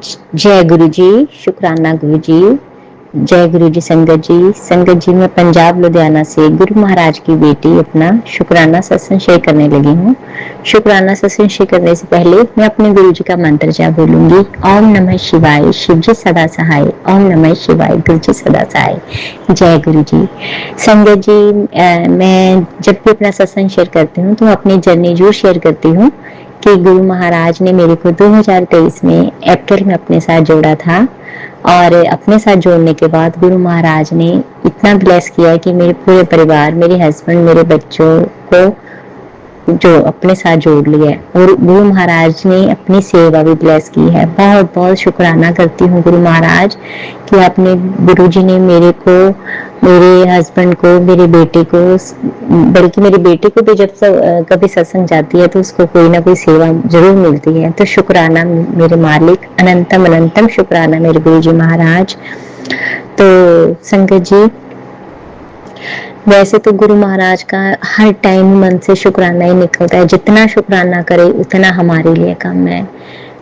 जय गुरु जी। शुक्राना गुरु जी। जय गुरु जी। संगत जी, संगत जी, मैं पंजाब लुधियाना से गुरु महाराज की बेटी अपना शुक्राना सत्संग शेयर करने लगी हूँ। शुक्राना सत्संग शेयर करने से पहले मैं अपने गुरु जी का मंत्र जा बोलूंगी। ओम नमः शिवाय, शिव जी सदा सहाय। ओम नमः शिवाय, गुरु जी सदा सहाय। जय गुरु जी। संगत जी, मैं जब भी अपना सत्संग शेयर करती हूँ तो अपनी जर्नी जरूर शेयर करती हूँ कि गुरु महाराज ने मेरे को 2023 में अप्रैल में अपने साथ जोड़ा था और अपने साथ जोड़ने के बाद गुरु महाराज ने इतना ब्लेस किया कि मेरे पूरे परिवार, मेरे हस्बैंड, मेरे बच्चों को जो अपने साथ जोड़ लिया है और गुरु महाराज ने अपनी सेवा भी ब्लेस की है। बहुत बहुत शुक्राना करती हूँ गुरु महाराज कि आपने, गुरु जी ने मेरे को, मेरे हस्बैंड को, मेरे बेटे को, बल्कि मेरी बेटी को भी जब कभी सत्संग जाती है तो उसको कोई ना कोई सेवा जरूर मिलती है। तो शुक्राना मेरे मालिक, अनंतम अनंतम शुक्राना मेरे गुरु जी महाराज। तो संगत जी, वैसे तो गुरु महाराज का हर टाइम मन से शुक्राना ही निकलता है। जितना शुक्राना करे उतना हमारे लिए कम है,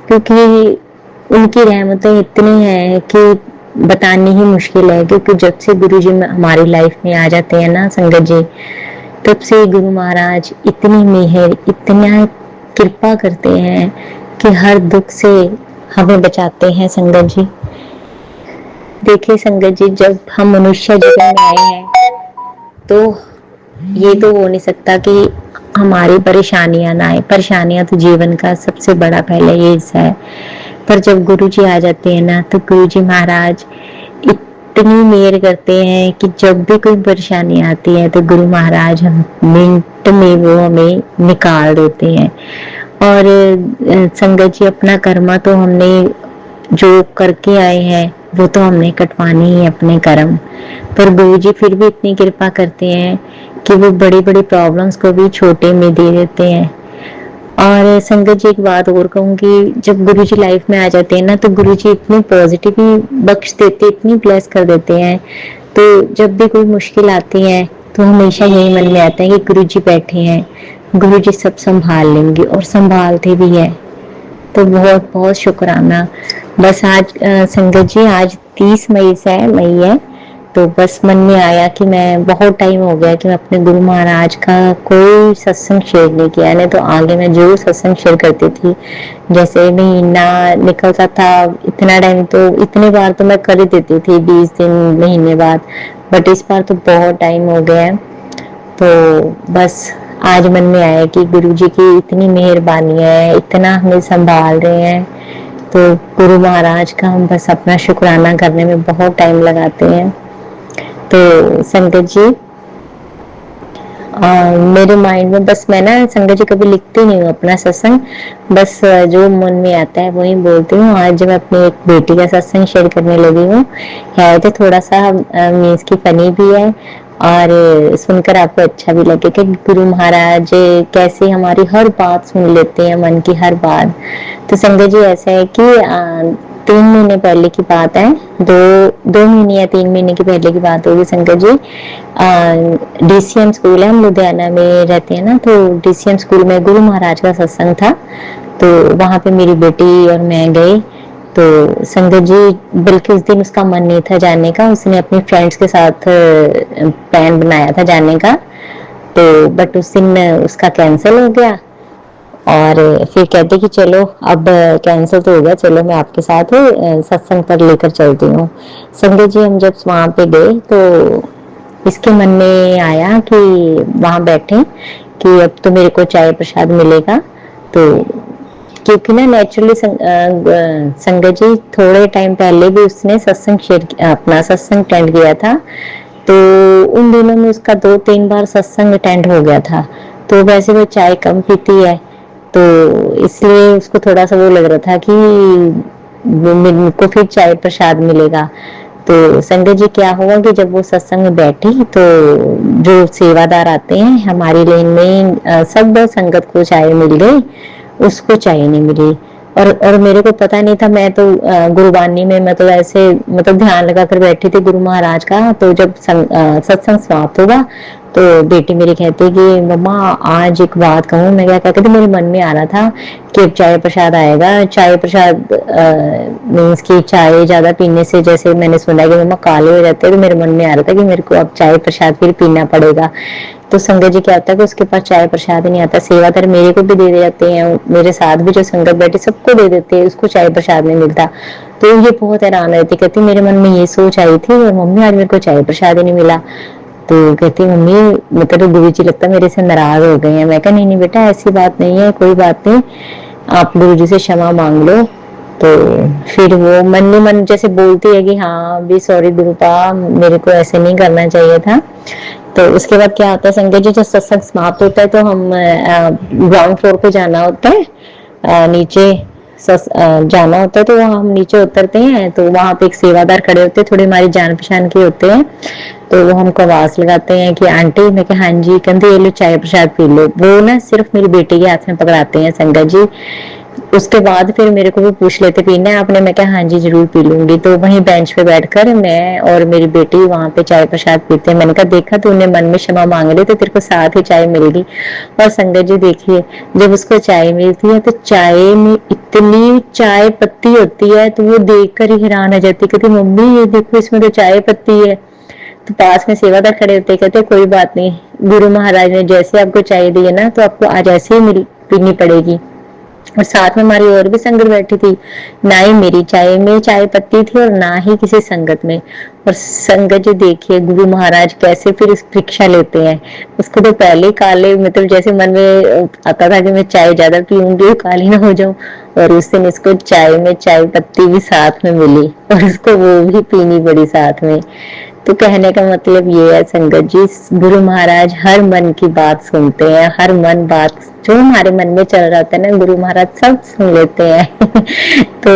क्योंकि उनकी रहमतें इतनी है कि बतानी ही मुश्किल है। क्योंकि जब से गुरु जी हमारी लाइफ में आ जाते हैं ना संगत जी, तब से गुरु महाराज इतनी मेहर, इतना कृपा करते हैं कि हर दुख से हमें बचाते हैं। संगत जी देखिए, संगत जी जब हम मनुष्य जीवन में आए हैं तो ये तो हो नहीं सकता कि हमारी परेशानियां ना आए। परेशानियां तो जीवन का सबसे बड़ा पहले ये हिस्सा है, पर जब गुरु जी आ जाते हैं ना तो गुरु जी महाराज इतनी मेहर करते हैं कि जब भी कोई परेशानी आती है तो गुरु महाराज हम मिनट में वो हमें निकाल देते हैं। और संगत जी, अपना कर्मा तो हमने जो करके आए हैं वो तो हमने कटवानी है अपने कर्म, पर गुरु जी फिर भी इतनी कृपा करते हैं कि वो बड़ी बड़ी प्रॉब्लम्स को भी छोटे में दे देते हैं। और संगत जी एक बात और कहूंगी, जब गुरु जी लाइफ में आ जाते हैं ना तो गुरु जी इतनी पॉजिटिव बख्श देते, इतनी ब्लेस कर देते हैं। तो जब भी कोई मुश्किल आती है तो हमेशा यही मन में आता है कि गुरु जी बैठे हैं, गुरु जी सब संभाल लेंगे, और संभालते भी है। तो बहुत बहुत शुक्राना। बस आज संगत जी, आज 30 मई से मई है, तो बस मन में आया कि मैं, बहुत टाइम हो गया कि मैं अपने गुरु महाराज का कोई सत्संग शेयर नहीं किया। नहीं तो आगे मैं जरूर सत्संग शेयर करती थी। जैसे महीना निकलता था, इतना टाइम तो, इतनी बार तो मैं कर ही देती थी, 20 दिन, महीने बाद, बट इस बार तो बहुत टाइम हो गया है। तो बस आज मन में आया कि गुरु जी की इतनी मेहरबानी है, इतना हमें संभाल रहे हैं। तो गुरु महाराज का हम बस अपना शुक्राना करने में बहुत टाइम लगाते हैं। तो संगत जी, मेरे माइंड में बस, मैं ना संगत जी कभी लिखती नहीं हूँ अपना सत्संग, बस जो मन में आता है वही बोलती हूँ। आज मैं अपनी एक बेटी का सत्संग शेयर करने लगी हूँ। है तो थोड़ा सा मीन्स की फनी भी है और सुनकर आपको अच्छा भी लगे कि गुरु महाराज कैसे हमारी हर बात सुन लेते हैं, मन की हर बात। तो संगत जी ऐसा है कि 3 महीने पहले की बात है, दो महीने या 3 महीने की पहले की बात होगी संगत जी। डीसीएम स्कूल है, हम लुधियाना में रहते हैं ना, तो डीसीएम स्कूल में गुरु महाराज का सत्संग था। तो वहां पे मेरी बेटी और मैं गए। तो संगत जी बल्कि उस दिन उसका मन नहीं था जाने का, उसने अपने फ्रेंड्स के साथ प्लान बनाया था जाने का, तो बट उस दिन उसका कैंसिल हो गया। और फिर कहते कि चलो अब कैंसिल तो हो गया, चलो मैं आपके साथ सत्संग पर लेकर चलती हूँ। संगत जी हम जब वहां पे गए तो इसके मन में आया कि वहां बैठे कि अब तो मेरे को चाय प्रसाद मिलेगा। तो क्योंकि ना नेचुरली संगत जी थोड़े टाइम पहले भी उसने सत्संग शेयर, अपना सत्संग अटेंड किया था, तो उन दिनों में उसका 2-3 बार सत्संग अटेंड हो गया था। तो वैसे वो चाय कम पीती है, तो इसलिए उसको थोड़ा सा वो लग रहा था कि मुझको फिर चाय प्रसाद मिलेगा। तो संगत जी क्या हुआ कि जब वो सत्संग में बैठी तो जो सेवादार आते हैं हमारी लेन में, सब संगत को चाय मिल गई, उसको चाय नहीं मिली। और मेरे को पता नहीं था, मैं तो गुरबानी में मैं तो ऐसे मतलब ध्यान लगा कर बैठी थी गुरु महाराज का। तो जब सत्संग समाप्त हुआ तो बेटी मेरी कहती है कि मम्मा आज एक बात कहूँ। मैं क्या कहती थी, मेरे मन में आ रहा था कि अब चाय प्रसाद आएगा। चाय प्रसाद मीन्स की चाय ज्यादा पीने से, जैसे मैंने सुना है कि मम्मा काले हो जाते हैं, तो मेरे मन में आ रहा था कि मेरे को अब चाय प्रसाद फिर पीना पड़ेगा। तो संगत जी क्या होता है कि उसके पास चाय प्रसाद ही नहीं आता, सेवादार मेरे को भी दे जाते हैं, मेरे साथ भी जो संगत बैठी सबको दे देते हैं, उसको चाय प्रसाद नहीं मिलता। तो ये बहुत हैरान रहती, कहती मेरे मन में ये सोच आई थी और मम्मी आज मेरे को चाय प्रसाद ही नहीं मिला। तो कहती मम्मी मतलब तो गुरु जी लगता मेरे से नाराज हो गए हैं। मैं कहा नहीं नहीं बेटा ऐसी बात नहीं है, कोई बात नहीं, आप गुरु जी से क्षमा मांग लो। तो फिर वो मन में मन जैसे बोलती है कि हाँ भी सॉरी गुरुपा, मेरे को ऐसे नहीं करना चाहिए था। तो उसके बाद क्या होता है संजय जी, जब सत्संग समाप्त होता है तो हम ग्राउंड फ्लोर पे जाना होता है, नीचे जाना होता है, तो वहाँ हम नीचे उतरते हैं तो वहां पे एक सेवादार खड़े होते हैं, थोड़े हमारी जान पहचान के होते हैं। तो वो हमको आवाज लगाते हैं कि आंटी। मैं कहा हाँ जी। कहते ये लो चाय प्रसाद पी लो। वो ना सिर्फ मेरी बेटी के हाथ में पकड़ाते हैं संगत जी। उसके बाद फिर मेरे को भी पूछ लेते पीना है आपने। मैं कहा हाँ जी जरूर पी लूंगी। तो वहीं बेंच पे बैठकर मैं और मेरी बेटी वहां पे चाय प्रसाद पीते हैं। मैंने कहा देखा तूने मन में क्षमा मांग ली तो तेरे को साथ ही चाय मिल गई। और संगत जी देखिए, जब उसको चाय मिलती है तो चाय में इतनी चाय पत्ती होती है, तो वो देखकर ही हैरान हो जाती, कहती मम्मी ये देखो इसमें तो चाय पत्ती है। तो पास में सेवादार खड़े होते, कहते कोई बात नहीं, गुरु महाराज ने जैसे आपको चाय दी है ना तो आपको आज ऐसे ही पीनी पड़ेगी। और साथ में हमारी और भी संगत बैठी थी, ना ही मेरी चाय में चाय पत्ती थी और ना ही किसी संगत में। और संगत जी देखिए गुरु महाराज कैसे फिर इस परीक्षा लेते हैं। उसको तो पहले काले मतलब जैसे मन में आता था कि मैं चाय ज्यादा पीऊंगी काली ना हो जाऊं, और उस दिन इसको चाय में चाय पत्ती भी साथ में मिली और उसको वो भी पीनी पड़ी साथ में। तो कहने का मतलब ये है संगत जी, गुरु महाराज हर मन की बात सुनते हैं, हर मन बात जो हमारे मन में चल रहा था ना गुरु महाराज सब सुन लेते हैं। तो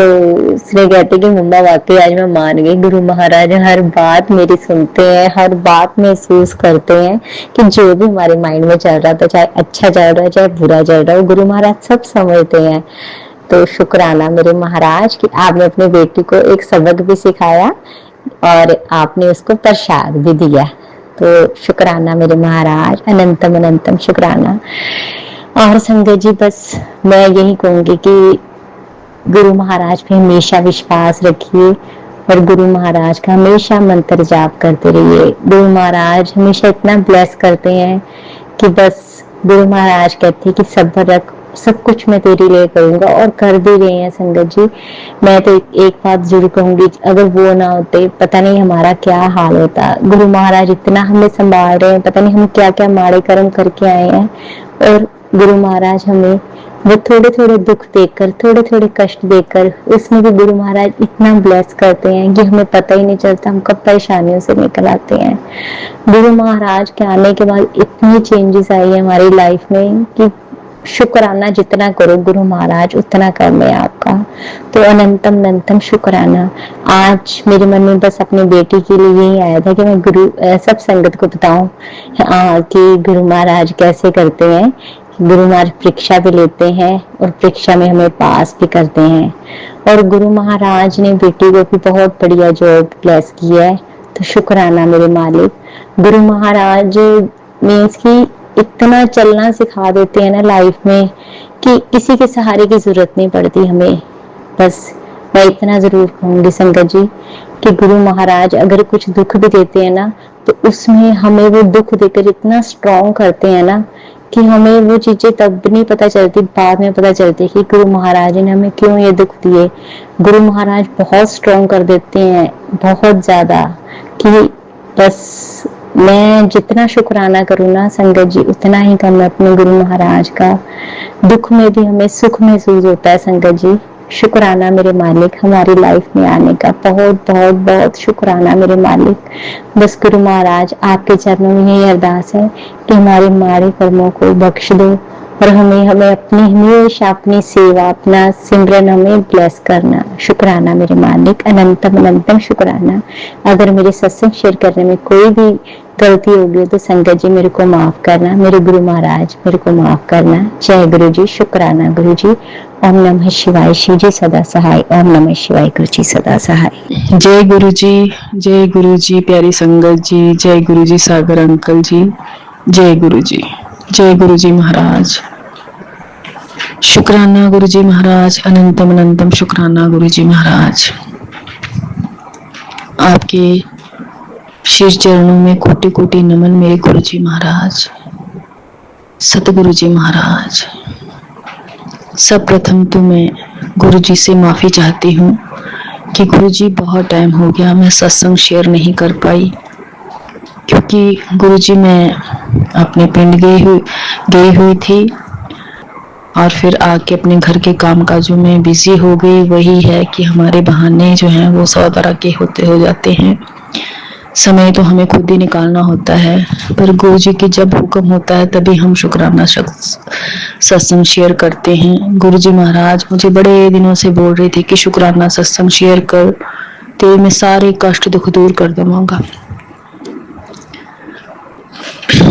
उसने कहते कि मम्मा वाकई आज मैं मान गई, गुरु महाराज हर बात मेरी सुनते हैं, हर बात महसूस करते हैं कि जो भी हमारे माइंड में चल रहा था, चाहे अच्छा चल रहा है चाहे बुरा चल रहा है, गुरु महाराज सब समझते हैं। तो शुक्राना मेरे महाराज कि आपने अपनी बेटी को एक सबक भी सिखाया और आपने उसको प्रसाद भी दिया। तो शुक्राना मेरे महाराज, अनंतम अनंतम शुक्राना। और संगत जी बस मैं यही कहूंगी कि गुरु महाराज पे हमेशा विश्वास रखिए और गुरु महाराज का हमेशा मंत्र जाप करते रहिए। गुरु महाराज हमेशा इतना ब्लेस करते हैं कि बस गुरु महाराज कहते हैं कि सब्र रख, सब कुछ मैं तेरे लिए करूंगा, और कर भी रहे हैं संगत जी। मैं तो एक बात जरूर कहूंगी, अगर वो ना होते पता नहीं हमारा क्या हाल होता। गुरु महाराज इतना हमें संभाल रहे हैं, पता नहीं हम क्या क्या माड़े कर्म करके आए हैं, और गुरु महाराज हमें वो थोड़े थोड़े दुख देकर, थोड़े थोड़े कष्ट देकर, उसमें भी गुरु महाराज इतना ब्लेस करते हैं कि हमें पता ही नहीं चलता हम कब परेशानियों से निकल आते हैं। गुरु महाराज के आने के बाद इतनी चेंजेस आई है हमारी लाइफ में कि शुक्राना जितना करो गुरु महाराज उतना कम है आपका। तो अनंतम अनंतम शुक्राना। आज मेरे मन में बस अपनी बेटी के लिए यही आया था कि मैं गुरु सब संगत को बताऊं कि गुरु महाराज कैसे करते हैं। गुरु महाराज परीक्षा भी लेते हैं और परीक्षा में हमें पास भी करते हैं, और गुरु महाराज ने बेटी को भी बहुत बढ़िया जॉब ब्लेस किया है। तो शुक्राना मेरे मालिक। गुरु महाराज मीन्स की इतना चलना सिखा देते हैं ना लाइफ में कि किसी के सहारे की जरूरत नहीं पड़ती हमें। बस मैं इतना जरूर कहूंगी संगत जी कि गुरु महाराज अगर कुछ दुख भी देते हैं ना तो उसमें हमें वो दुख देकर इतना स्ट्रॉन्ग करते हैं ना कि हमें वो चीजें तब नहीं पता चलती, बाद में पता चलती कि गुरु महाराज ने हमें क्यों ये दुख दिए। गुरु महाराज बहुत स्ट्रॉन्ग कर देते हैं, बहुत ज्यादा, कि बस मैं जितना शुक्राना करूँ ना संगत जी उतना ही कम है अपने गुरु महाराज का। दुख में भी हमें सुख महसूस होता है संगत जी। शुक्राना मेरे मालिक हमारी लाइफ में आने का, बहुत बहुत बहुत शुक्राना मेरे मालिक। बस गुरु महाराज आपके चरणों में यही अरदास है कि हमारे मारे कर्मों को बख्श दो और हमें अपनी हमेशा अपनी सेवा अपना सिमरन हमें ब्लेस करना। शुक्राना मेरे मालिक, अनंतम अनंतम शुक्राना। अगर मेरे सत्संग शेयर करने में कोई भी गलती होगी तो संगत जी मेरे को माफ करना, मेरे गुरु महाराज मेरे को माफ करना। जय गुरु जी। शुक्राना गुरु जी। ओम नमः शिवाय। शिव जी सदा सहाय। ओम नमः शिवाय। गुरु जी सदा सहाय। जय गुरु जी, जय गुरु जी, प्यारी संगत जी, जय गुरु जी, सागर अंकल जी। जय गुरु जी, जय गुरु जी महाराज। शुक्राना गुरु जी महाराज, अनंतम अनंतम शुक्राना गुरु जी महाराज। आपके शीश चरणों में कोटि कोटि नमन मेरे गुरु जी महाराज, सतगुरु जी महाराज। सब प्रथम तो मैं गुरु जी से माफी चाहती हूँ कि गुरु जी बहुत टाइम हो गया मैं सत्संग शेयर नहीं कर पाई, क्योंकि गुरु जी मैं अपने पिंड गई हुई थी और फिर आके अपने घर के काम काजों में बिजी हो गई। वही है कि हमारे बहाने जो हैं वो 100 तरह के हो जाते हैं। समय तो हमें खुद ही निकालना होता है, पर गुरु जी की जब हुक्म होता है तभी हम शुक्राना सत्संग शेयर करते हैं। गुरु जी महाराज मुझे बड़े दिनों से बोल रहे थे कि शुक्राना सत्संग शेयर कर, तेरे में सारे कष्ट दुख दूर कर दूंगा।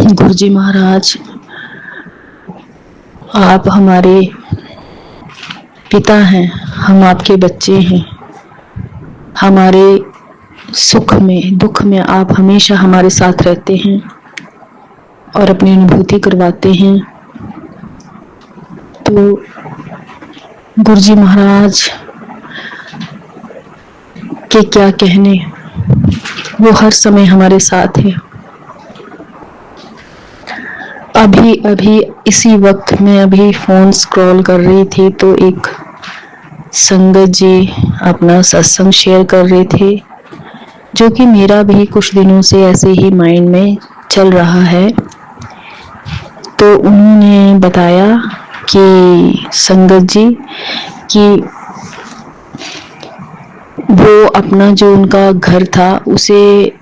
गुरु जी महाराज आप हमारे पिता हैं, हम आपके बच्चे हैं। हमारे सुख में दुख में आप हमेशा हमारे साथ रहते हैं और अपनी अनुभूति करवाते हैं। तो गुरु जी महाराज के क्या कहने, वो हर समय हमारे साथ है। अभी इसी वक्त मैं अभी फोन स्क्रॉल कर रही थी तो एक संगत जी अपना सत्संग शेयर कर रहे थे, जो कि मेरा भी कुछ दिनों से ऐसे ही माइंड में चल रहा है। तो उन्होंने बताया कि संगत जी कि वो अपना जो उनका घर था उसे,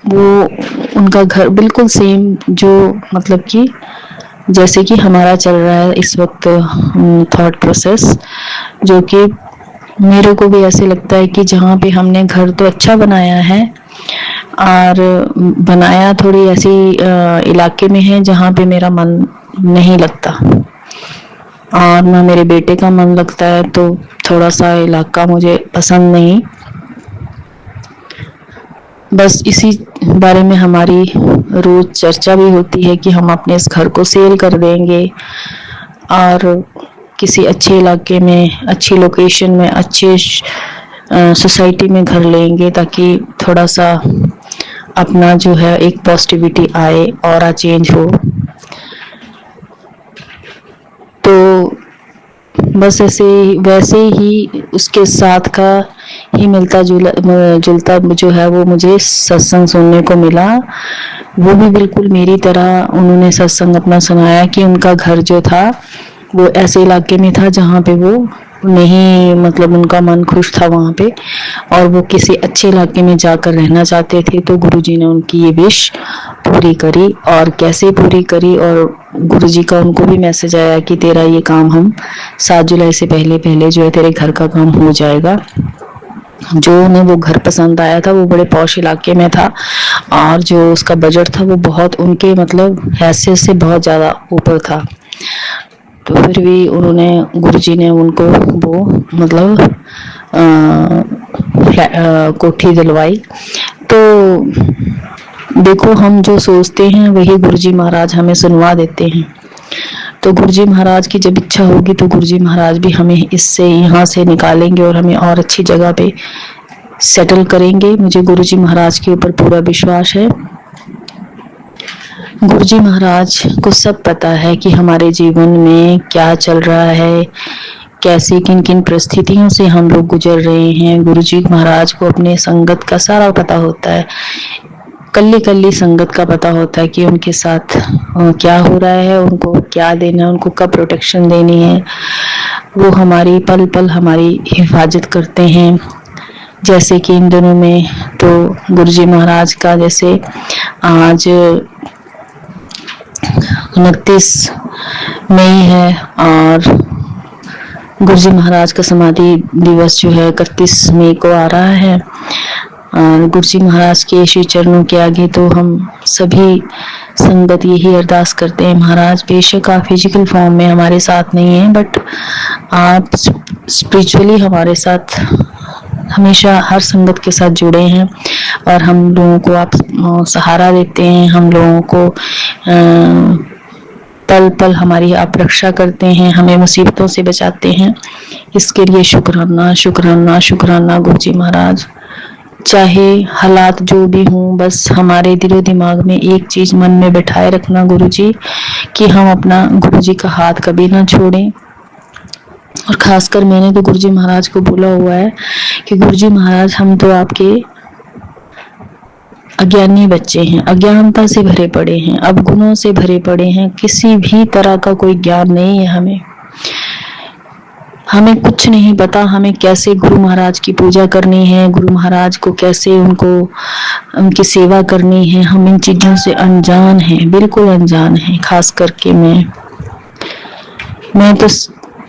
वो उनका घर बिल्कुल सेम जो मतलब कि जैसे कि हमारा चल रहा है इस वक्त थॉट प्रोसेस, जो कि मेरे को भी ऐसे लगता है कि जहाँ पे हमने घर तो अच्छा बनाया है और बनाया थोड़ी ऐसी इलाके में है जहाँ पे मेरा मन नहीं लगता और ना मेरे बेटे का मन लगता है, तो थोड़ा सा इलाका मुझे पसंद नहीं। बस इसी बारे में हमारी रोज चर्चा भी होती है कि हम अपने इस घर को सेल कर देंगे और किसी अच्छे इलाके में, अच्छी लोकेशन में, अच्छे सोसाइटी में घर लेंगे, ताकि थोड़ा सा अपना जो है एक पॉजिटिविटी आए और चेंज हो। तो बस वैसे ही उसके साथ का ही मिलता जुलता जो है वो मुझे सत्संग सुनने को मिला। वो भी बिल्कुल मेरी तरह उन्होंने सत्संग अपना सुनाया कि उनका घर जो था वो ऐसे इलाके में था जहाँ पे वो नहीं, मतलब उनका मन खुश था वहाँ पे और वो किसी अच्छे इलाके में जाकर रहना चाहते थे। तो गुरुजी ने उनकी ये विश पूरी करी। और कैसे पूरी करी, और गुरुजी का उनको भी मैसेज आया कि तेरा ये काम हम 7 जुलाई से पहले जो है तेरे घर का काम हो जाएगा। जो उन्हें वो घर पसंद आया था वो बड़े पॉश इलाके में था और जो उसका बजट था वो बहुत उनके मतलब हैसियत से बहुत ज़्यादा ऊपर था। तो फिर भी उन्होंने, गुरुजी ने उनको वो मतलब कोठी दिलवाई। तो देखो हम जो सोचते हैं वही गुरुजी महाराज हमें सुनवा देते हैं। तो गुरुजी महाराज की जब इच्छा होगी तो गुरुजी महाराज भी हमें इससे यहाँ से निकालेंगे और हमें और अच्छी जगह पे सेटल करेंगे। मुझे गुरुजी महाराज के ऊपर पूरा विश्वास है। गुरुजी महाराज को सब पता है कि हमारे जीवन में क्या चल रहा है, कैसे किन किन परिस्थितियों से हम लोग गुजर रहे हैं। गुरुजी महाराज को अपने संगत का सारा पता होता है, कल्ली संगत का पता होता है कि उनके साथ क्या हो रहा है, उनको क्या देना है, उनको कब प्रोटेक्शन देनी है। वो हमारी पल पल हमारी हिफाजत करते हैं। जैसे कि इन दिनों में तो गुरुजी महाराज का जैसे आज 29 मई है और गुरुजी महाराज का समाधि दिवस जो है 31 मई को आ रहा है। गुरुजी महाराज के श्री चरणों के आगे तो हम सभी संगत यही अरदास करते हैं, महाराज बेशक आप फिजिकल फॉर्म में हमारे साथ नहीं हैं, बट आप स्पिरिचुअली हमारे साथ हमेशा हर संगत के साथ जुड़े हैं। और हम लोगों को आप सहारा देते हैं, हम लोगों को पल पल हमारी आप रक्षा करते हैं, हमें मुसीबतों से बचाते हैं। इसके लिए शुक्राना शुक्राना शुक्राना गुरुजी महाराज। चाहे हालात जो भी हों, बस हमारे दिलो दिमाग में एक चीज मन में बैठाए रखना गुरुजी, कि हम अपना गुरुजी का हाथ कभी ना छोड़ें। और खासकर मैंने तो गुरुजी महाराज को बोला हुआ है कि गुरुजी महाराज, हम तो आपके अज्ञानी बच्चे हैं, अज्ञानता से भरे पड़े हैं, अवगुणों से भरे पड़े हैं, किसी भी तरह का कोई ज्ञान नहीं है हमें कुछ नहीं पता, हमें कैसे गुरु महाराज की पूजा करनी है, गुरु महाराज को कैसे उनकी सेवा करनी है, हम इन चीजों से अनजान हैं, बिल्कुल अनजान हैं। खास करके मैं तो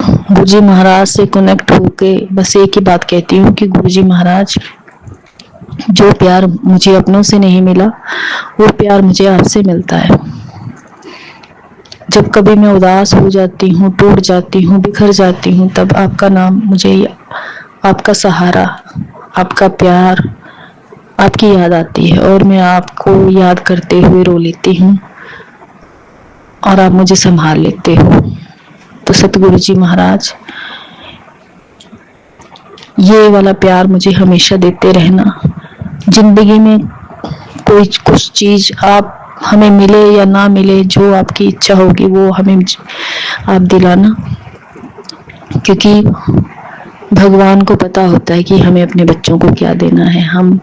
गुरुजी महाराज से कनेक्ट होके बस एक ही बात कहती हूँ कि गुरुजी महाराज, जो प्यार मुझे अपनों से नहीं मिला वो प्यार मुझे आपसे मिलता है। जब कभी मैं उदास हो जाती हूँ, टूट जाती हूँ, बिखर जाती हूँ, तब आपका नाम मुझे, आपका सहारा, आपका प्यार, आपकी याद आती है और मैं आपको याद करते हुए रो लेती हूँ और आप मुझे संभाल लेते हो। तो सतगुरु जी महाराज, ये वाला प्यार मुझे हमेशा देते रहना। जिंदगी में कोई कुछ चीज आप हमें मिले या ना मिले, जो आपकी इच्छा होगी वो हमें आप दिलाना, क्योंकि भगवान को पता होता है कि हमें अपने बच्चों को क्या देना है। हम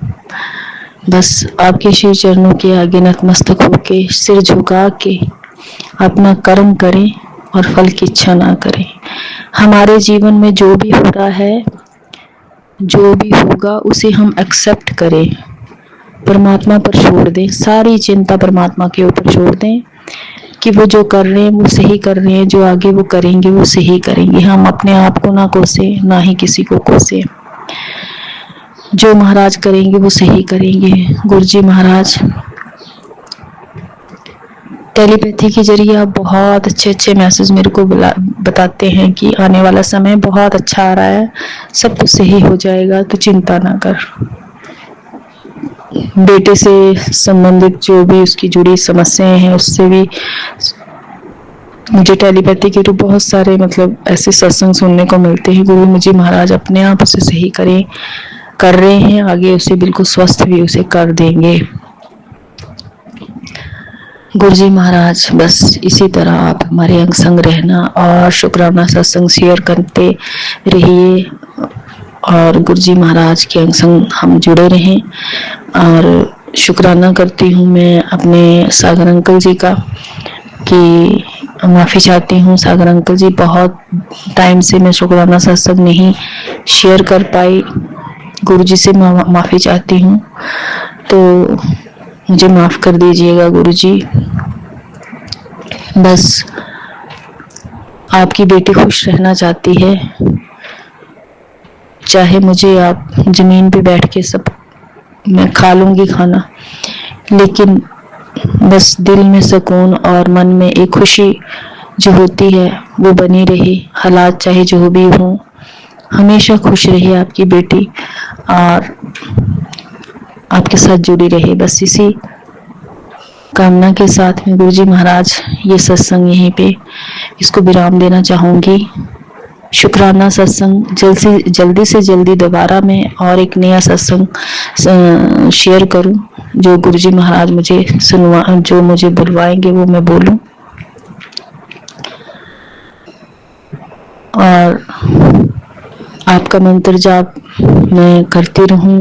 बस आपके श्री चरणों के आगे नतमस्तक होके, सिर झुका के अपना कर्म करें और फल की इच्छा ना करें। हमारे जीवन में जो भी हो रहा है, जो भी होगा, उसे हम एक्सेप्ट करें, परमात्मा पर छोड़ दें, सारी चिंता परमात्मा के ऊपर छोड़ दें कि वो जो कर रहे हैं वो सही कर रहे हैं, जो आगे वो करेंगे वो सही करेंगे। हम अपने आप को ना कोसे, ना ही किसी को कोसे, जो महाराज करेंगे वो सही करेंगे। गुरुजी महाराज टेलीपैथी के जरिए आप बहुत अच्छे अच्छे मैसेज मेरे को बताते हैं कि आने वाला समय बहुत अच्छा आ रहा है, सब कुछ सही हो जाएगा, तो चिंता ना कर। बेटे से संबंधित जो भी उसकी जुड़ी समस्याएं हैं, उससे भी मुझे टेलीपैथी के तो बहुत सारे ऐसे सत्संग सुनने को मिलते हैं। गुरु मुझे महाराज अपने आप उसे सही कर रहे हैं, आगे उसे बिल्कुल स्वस्थ भी उसे कर देंगे। गुरुजी महाराज, बस इसी तरह आप हमारे अंग संग रहना और शुक्राना सत्संग शेयर करते रहिए और गुरुजी महाराज के अंग संग हम जुड़े रहें। और शुक्राना करती हूँ मैं अपने सागर अंकल जी का, कि माफ़ी चाहती हूँ सागर अंकल जी, बहुत टाइम से मैं शुक्राना सत्संग नहीं शेयर कर पाई, गुरुजी से माफ़ी चाहती हूँ, तो मुझे माफ़ कर दीजिएगा गुरुजी। बस आपकी बेटी खुश रहना चाहती है, चाहे मुझे आप जमीन पे बैठ के सब मैं खा लूंगी खाना, लेकिन बस दिल में सुकून और मन में एक खुशी जो होती है वो बनी रहे। हालात चाहे जो भी हो, हमेशा खुश रहे आपकी बेटी और आपके साथ जुड़ी रहे। बस इसी कामना के साथ में गुरुजी महाराज ये सत्संग यहीं पे इसको विराम देना चाहूंगी। शुक्राना सत्संग जल्दी से जल्दी दोबारा मैं और एक नया सत्संग शेयर करूं, जो गुरुजी महाराज मुझे जो मुझे बुलवाएंगे वो मैं बोलूं। और आपका मंत्र जाप मैं करती रहूं,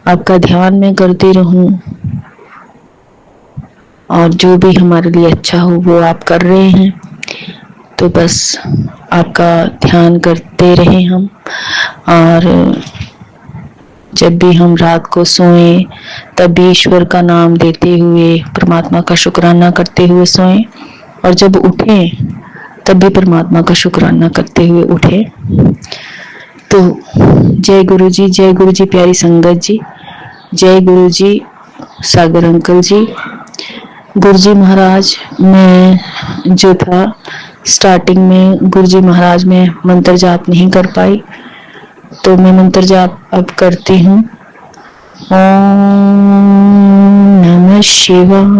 आपका ध्यान मैं करती रहूं, और जो भी हमारे लिए अच्छा हो वो आप कर रहे हैं, तो बस आपका ध्यान करते रहें हम। और जब भी हम रात को सोएं तब भी ईश्वर का नाम देते हुए, परमात्मा का शुक्राना करते हुए सोएं, और जब उठें तब भी परमात्मा का शुक्राना करते हुए उठें। तो जय गुरु जी प्यारी संगत जी, जय गुरु जी सागर अंकल जी। गुरुजी महाराज, मैं जो था स्टार्टिंग में गुरुजी महाराज में मंत्र जाप नहीं कर पाई, तो मैं मंत्र जाप अब करती हूँ। ओम नमः शिवाय।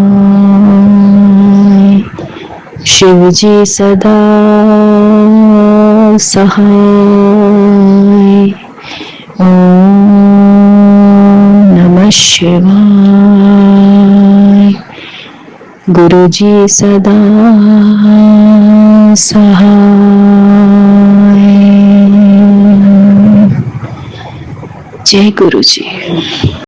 शिव जी सदा सहाय। ओम नमः शिवाय। गुरु जी सदा सहाय। जय गुरु जी।